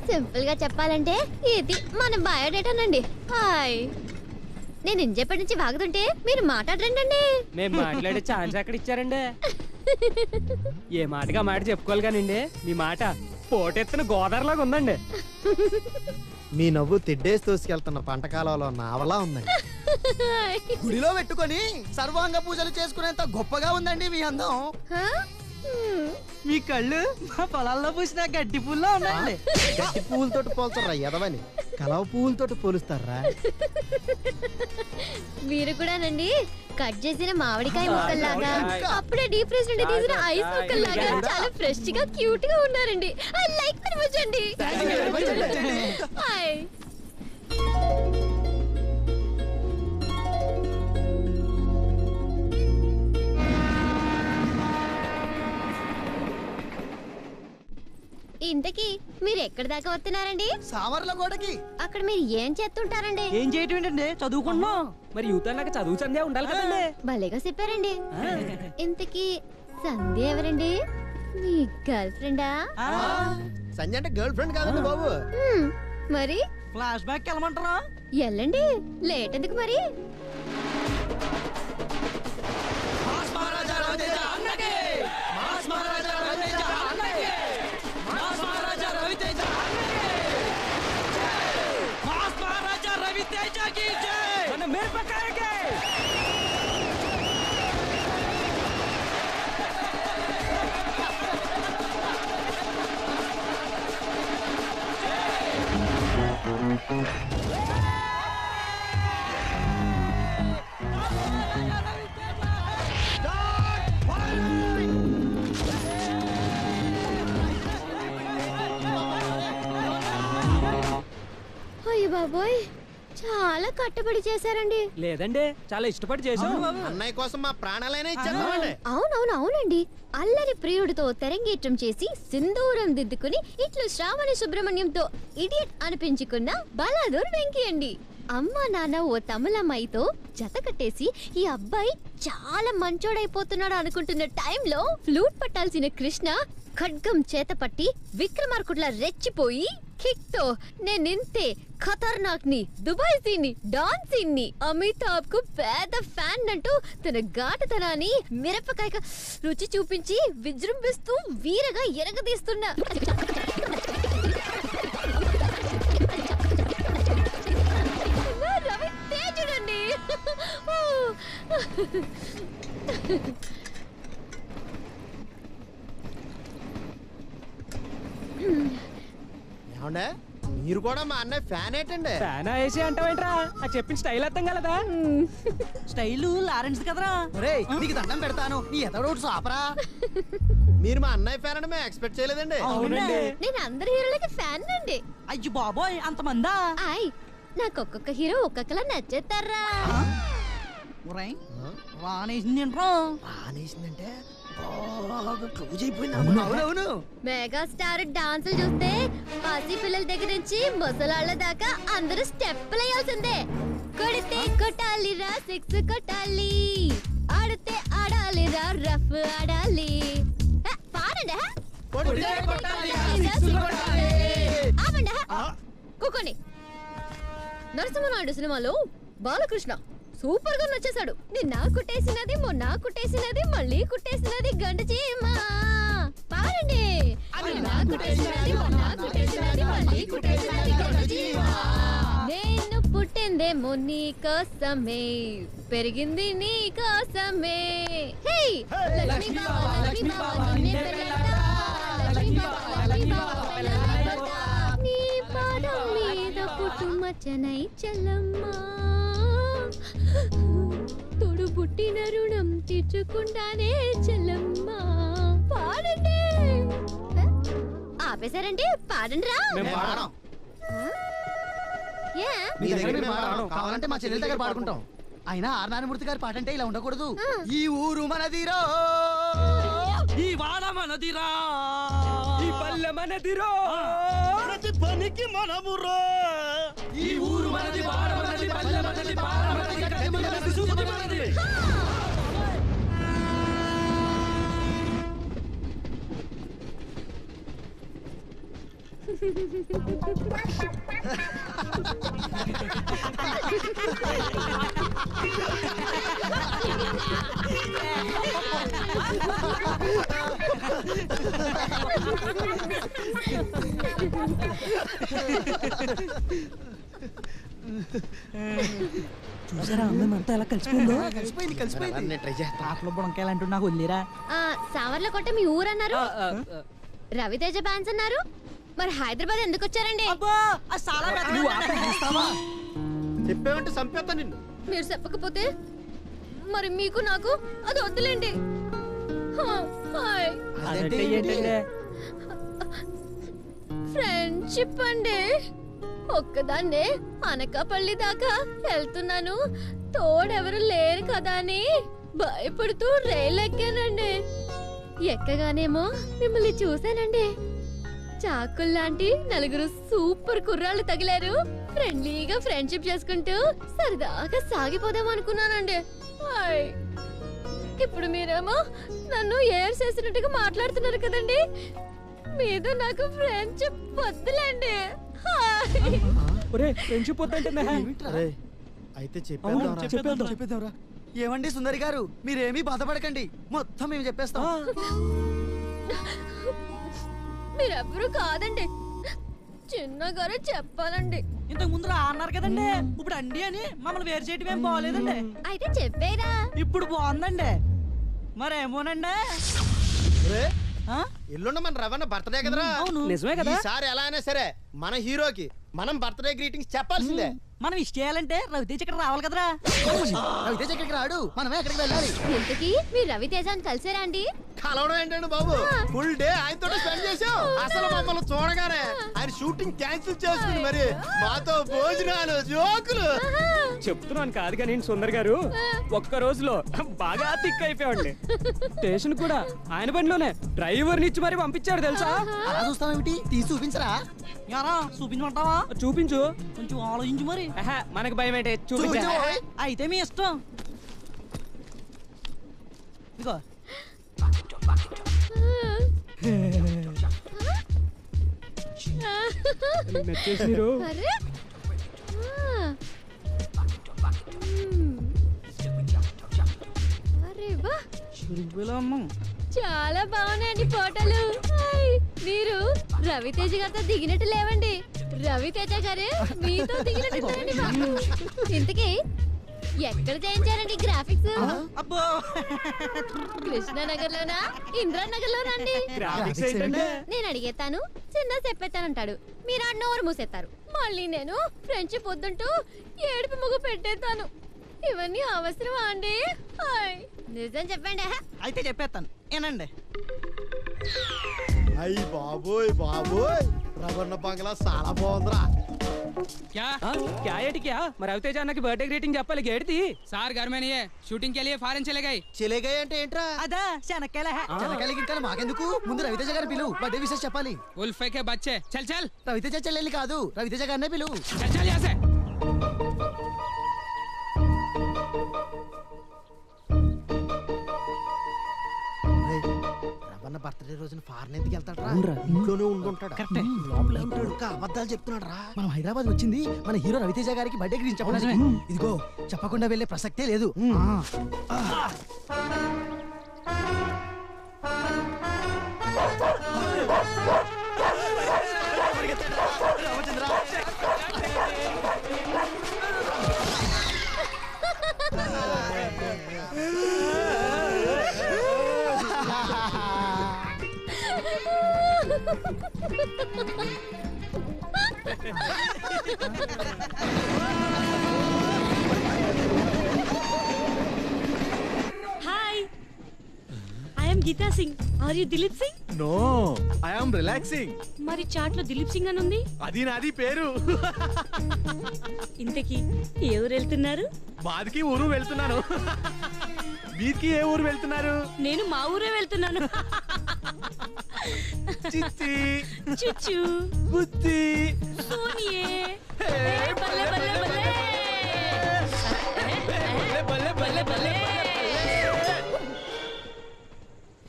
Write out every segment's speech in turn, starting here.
Simple గా చెప్పాలంటే ఇది మన బయోడేటానండి. హాయ్, నేను ఇంజేపటి నుంచి వాగుతుంటే మీరు మాట్లాడరండి. మేము మాట్లాడే ఛాన్స్ ఎక్కడ ఇచ్చారండి? ఏ మాటగా మాట చెప్పుకోవాలి కానండి, మీ మాట పోటెత్తిన గోదావరిలాగా ఉందండి. మీ నవ్వు తిడ్డేసి తోసుకెళ్తున్న పంట కాలంలో నావలా ఉందండి. గుడిలో పెట్టుకొని సర్వాంగ పూజలు చేసుకునేంత గొప్పగా ఉందండి మీ అందం. మీ కళ్ళు మా పొలాల్లో పూసిన గడ్డి పూల్లో ఉన్నాయండి. గడ్డి పువ్వులతోటి పోల్చర్రా ఎదవని, కలవ పువ్వులతోటి పోలుస్తారా? మీరు కూడానండి కట్ చేసిన మామిడికాయ ముక్కల్లాగా, అప్పుడే డీప్ ఫ్రిడ్జ్ నుండి తీసిన ఐస్ ముక్కల్లాగా చాలా ఫ్రెష్ గా క్యూట్ గా ఉన్నారండి. ఐ లైక్ వెరీ మచ్ అండి. హాయ్. ఇంతకీ మీరు ఎక్కడి దాకా వస్తున్నారండి? సామర్ల గోడకి. అక్కడ మీరు ఏం చేస్తుంటారండి? ఏం చేయటం ఏంటండి, చదువుకుంటున్నాం. మరి యూత్ అన్నాక చదువు సంధ్య ఉండాలి కదండి. భలేగా చెప్పారండి. ఇంతకీ సంధ్య ఎవరండి? మీ గర్ల్ ఫ్రెండా? సంజయ్ అంటే గర్ల్ ఫ్రెండ్ కాదండి బాబు. మరి ఫ్లాష్ బ్యాక్ వెళ్ళమంటారా? ఎల్లండి, లేట్ ఎందుకు మరి? అయ్య బాబోయ్, చాలా కట్టుబడి చేశారండి. లేదండి, చాలా ఇష్టపడి చేసాం. అన్నయ్య కోసం మా ప్రాణాలైనా ఇచ్చేద్దామండి. అవునండి. అల్లరి ప్రియుడితో తెరంగేట్రం చేసి సింధూరం దిద్దుకుని ఇట్లు శ్రావణి సుబ్రహ్మణ్యంతో ఇడియట్ అనిపించుకున్న బలాదూర్ వెంకీ అండి. అమ్మా నాన్న ఓ తమిళమ్మాయితో జత కట్టేసి ఈ అబ్బాయి చాలా మంచోడైపోతున్నాడు అనుకుంటున్న టైంలో ఫ్లూట్ పట్టాల్సిన కృష్ణ ఖడ్గం చేత పట్టి విక్రమార్కుడ్లా రెచ్చిపోయి కిక్ తో నేనింతే ఖతర్నాక్ ని, దుబాయ్ సీన్ ని, డాన్ సీన్ ని, అమితాబ్ కు పెద్ద ఫ్యాన్ అంటూ తన ఘాటుతనాన్ని మిరపకాయ రుచి చూపించి విజృంభిస్తూ వీరగా ఎరగదీస్తున్నా రవి తేజుడండి. ఏమండే, మీరు కూడా మా అన్నయ్య ఫ్యాన్ ఏంటండి? ఫ్యాన్ వేసి అంటావేంట్రా? ఆ చెప్పిన స్టైల్ అర్థం కలదా? స్టైల్ లారెన్స్ కదరా. నీకు దండం పెడతాను, నీ ఎదడోడు సాపరా. మీరు మా అన్నయ్య ఫ్యాన్ అని మేము ఎక్స్పెక్ట్ చేయలేదండి. అవునండి, నేను అందరి హీరోలకి ఫ్యాన్ అండి. అయ్యో బాబోయ్, అంతమందా? ఆయ్, నాకు ఒక్కొక్క హీరో ఒక్కొక్కలా నచ్చేస్తారా? ఆనేసిందంటే క్లోజ్ అయిపోయింది. అవునవును. మెగాస్టార్ డాన్సులు చూస్తే పసి పిల్లల దగ్గర నుంచి ముసలాళ్ళ దాకా అందరూ స్టెప్పులు వేయాల్సిందే. కొడితే కొట్టాలిరా, సిక్స్ కొట్టాలి, ఆడితే ఆడాలిరా, రఫ్ ఆడాలి. పాడండి. కూకోండి. నరసింహనాయుడు సినిమాలో బాలకృష్ణ సూపర్ గా నచ్చేశాడు. నిన్న కుట్టేసినది, మొన్న కుట్టేసినది, మళ్ళీ కుట్టేసినది గంట చీమా. పాడండి. నేను పుట్టిందేమో నీ కోసమే, పెరిగింది నీ కోసమే. నీ పాదం మీద పుట్టుమచ్చనై చెల్లమ్మా, తోడు పుట్టిన రుణం తీర్చుకుంటానే చెల్లమ్మా. పాడండి. ఆపేశారంటే పాడండి రా. కావాలంటే మా చెల్లెల దగ్గర పాడుకుంటాం. అయినా ఆర్ నారాయణమూర్తి గారి పాట అంటే ఇలా ఉండకూడదు. ఈ ఊరు మనదిరో, ఈ వాడ మనదిరా, ఈ పల్లె మనదిరో, ప్రతి పనికి మనమురో, ఈ ఊరు మనది, వాడ మనది, పల్లె మనది, చూసారా అందరం అంతా ఎలా కలిసిపోయిందో. కలిసిపోయింది ట్రై చేస్తా. ఆటలో బుడంకాయలు అంటూ నాకు వదిలేరా. సావర్ల కొట్ట మీ ఊరన్నారు, రవితేజ ఫ్యాన్స్ అన్నారు, మరి హైదరాబాద్ ఎందుకు వచ్చారండి? చెప్పేమంటే సంపేత నిన్ను. మీరు చెప్పకపోతే మరి మీకు నాకు అది వద్దులేండి. అదంటే ఏంటంటే ఫ్రెండ్షిప్ అండి. ఒక్కదాన్నే అనకాపల్లి దాకా వెళ్తున్నాను, తోడెవరు లేరు కదా అని భయపడుతూ రైలు ఎక్కానండి. ఎక్కగానేమో మిమ్మల్ని చూశానండి. చాకుల్లాంటి నలుగురు సూపర్ కుర్రాళ్ళు తగిలారు. ఫ్రెండ్లీగా ఫ్రెండ్షిప్ చేసుకుంటూ సరదాగా సాగిపోదాం అనుకున్నానండి. హాయ్. ఇప్పుడు మీరేమో నన్ను ఏర్చేసినట్టుగా మాట్లాడుతున్నారు కదండి. మీద నాకు ఫ్రెండ్షిప్ వద్దులేండి. హాయ్. ఒరే ఫ్రెండ్షిప్ వద్దంటే అరే అయితే చెప్పేద్దాంరా. ఏమండి సుందరి గారు, మీరేమీ బాధపడకండి, మొత్తం మేము చెప్పేస్తాం. మీరెవ్వరూ కాదండి, చిన్నగారు చెప్పాలండి. ఇంతకు ముందు అన్నారు కదండి, ఇప్పుడు అండి అని మమ్మల్ని వేరు చేయటం ఏం బాగోలేదండి. అయితే చెప్పేరా. ఇప్పుడు బాగుందండి. మరేమోనండి. ఎల్లుండి మన రవణ బర్త్డే కదరా. అవును నిజమే కదా. ఈసారి ఎలా అయినా సరే మన హీరోకి మనం బర్త్డే గ్రీటింగ్స్ చెప్పాల్సిందే. మనం ఇష్ట చేయాలంటే రవితేజ్ ఇక్కడ రావాలి కదరా. రవితేజ్ ఎక్కడికి రాడు, మనమే ఎక్కడికి వెళ్ళాలి. ఇంతకీ మీ రవితేజాన్ని కలిసారా అండి? కలవడం ఏంటండి బాబు, ఫుల్ డే ఆయనతో స్పెండ్ చేసాం. అసలు మమ్మల్ని చూడగానే ఆయన షూటింగ్ క్యాన్సిల్ చేసుకుని మరి మాతో భోజనాలు జోకులు. చెప్తున్నాను కాదు కానీ సుందర్ గారు, ఒక్క రోజులో బాగా తిక్ అయిపోయామండి. స్టేషన్ కూడా ఆయన బండిలోనే డ్రైవర్ నిచ్చి మరి పంపించాడు తెలుసా. అలా చూస్తామేమిటి, తీసి చూపించరా. యారా చూపించమంటావా? చూపించు. కొంచెం ఆలోచించు మరి. మనకు భయం ఏంటి, చూపించు. అయితే మీ ఇష్టం. ఇదిగో నచ్చేసి మీరు. అరే అరే వా, చాలా బాగున్నాయండి ఫోటోలు. హాయ్. మీరు రవితేజ గారితో దిగినట్టు లేవండి, రవితేజ గారే మీతో దిగినట్టు ఉన్నారండి బాబు. ఇంతకీ ఎక్కడ చేయించారండి గ్రాఫిక్స్? అబ్బో కృష్ణానగర్ లోనా, ఇంద్రానగర్ లోనా అండి? గ్రాఫిక్స్ ఏంటంటే నేను అడిగేస్తాను, చిన్న చెప్పేస్తానంటాడు, మీరు ఆ నోరు మూసేస్తారు. మళ్ళీ నేను ఫ్రెండ్షిప్ వద్దంటూ ఏడుపు ముగ్గు పెట్టేస్తాను. ఇవన్నీ అవసరమా అండి? హాయ్. నిజం చెప్పండి. అయితే చెప్పేస్తాను ఏనండి. అయ్యి బాబోయ్ బాబోయ్, రవణ బంగ్లా చాలా బాగుందిరా. क्या ఏటి क्या మరి రవితేజ అన్నకి బర్త్డే గ్రీటింగ్ చెప్పాలి. గేడిది సార్ घर में नहीं है, शूटिंग के लिए फॉरेन चले गए. చెలేగా అంటే ఏంట్రా? అదా శనక్కాయల చెనకాయలకి ఇంకా మాకెందుకు, ముందు రవితేజ గారిని పిలువు, బర్త్డే విషయం చెప్పాలి. उल्फे के बच्चे चल चल రవితేజ చెల్లెల్ని కాదు, రవితేజ గారినే పిలువు. चल चल यहाँ से. రవణ బర్త్డే రోజున ఫారెన్ ఎందుకు వెళ్తాడు? ఇంట్లోనే ఉండుంటాడు. లోపల ఉంటాడు. అబద్ధాలు చెప్తున్నాడు రా. మనం హైదరాబాద్ వచ్చింది మన హీరో రవితేజ గారికి బర్త్డే గురించి చెప్పడానికి. ఇదిగో చెప్పకుండా వెళ్ళే ప్రసక్తే లేదు. Hi, I am Geeta Singh. Are you Dilip Singh? No, I am relaxing. మరి చాట్ లో దిలీప్ సింగ్ అని ఉంది. అది నాది పేరు. ఇంతకీ ఏ ఊరు వెళ్తున్నారు? బాదికి ఊరు వెళ్తున్నాను. మీకి ఏ ఊరు వెళ్తున్నారు? నేను మా ఊరే వెళ్తున్నాను. చిచ్చి చుచ్చు బుద్ధి సోనియే బల్లే బల్లే బల్లే బల్లే బల్లే బల్లే.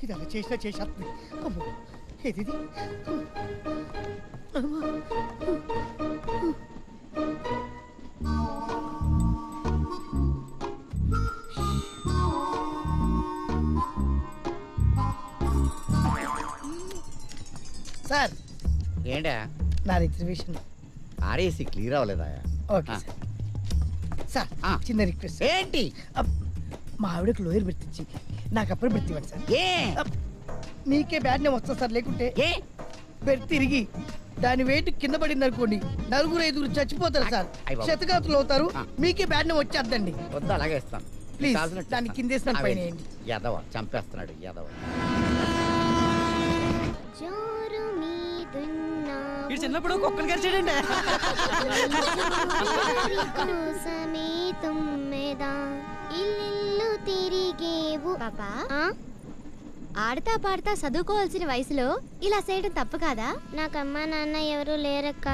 ఇది అలా చేసినా చేసేస్తుంది. అమ్మో, ఏది సార్ ఏంటా నా రిజర్వేషన్ ఆర్ఏసీ క్లియర్ అవ్వలేదా? Okay sir. సార్ ఆ. చిన్న రిక్వెస్ట్. ఏంటి? మా ఆవిడకి లోయర్ బెర్త్ ఇచ్చి నాకు అప్పుడు బెర్త్ ఇవ్వండి సార్. ఏ మీకే బ్యాడ్ నేమ్ వస్తుంది సార్. లేకుంటే ఏ బెర్త్ తిరిగి దాని వెయిట్ కింద పడింది అనుకోండి, 4-5 చచ్చిపోతారు సార్. అయ్ బాబు. శతగాతులు అవుతారు. ఆ. మీకే బ్యాడ్ నేమ్ వచ్చేద్దండి. వద్దు, అలాగే ఇస్తాను. ప్లీజ్ కావాల్సినట్టు దాన్ని ఇస్తాను. కిందేసిన పైన అవే. వేయండి. యదవ చంపేస్తున్నాడు యదవ. జోరు మీదున్నా వీడు చిన్నప్పుడు కుక్కలు కరిచాడండి. కోసమే తుమ్మెదా ఇల్లు తిరిగేవు. పాపా ఆడతా పాడతా చదువుకోవాల్సిన వయసులో ఇలా చేయడం తప్పు కాదా? నాకు అమ్మా నాన్న ఎవరు లేరక్క.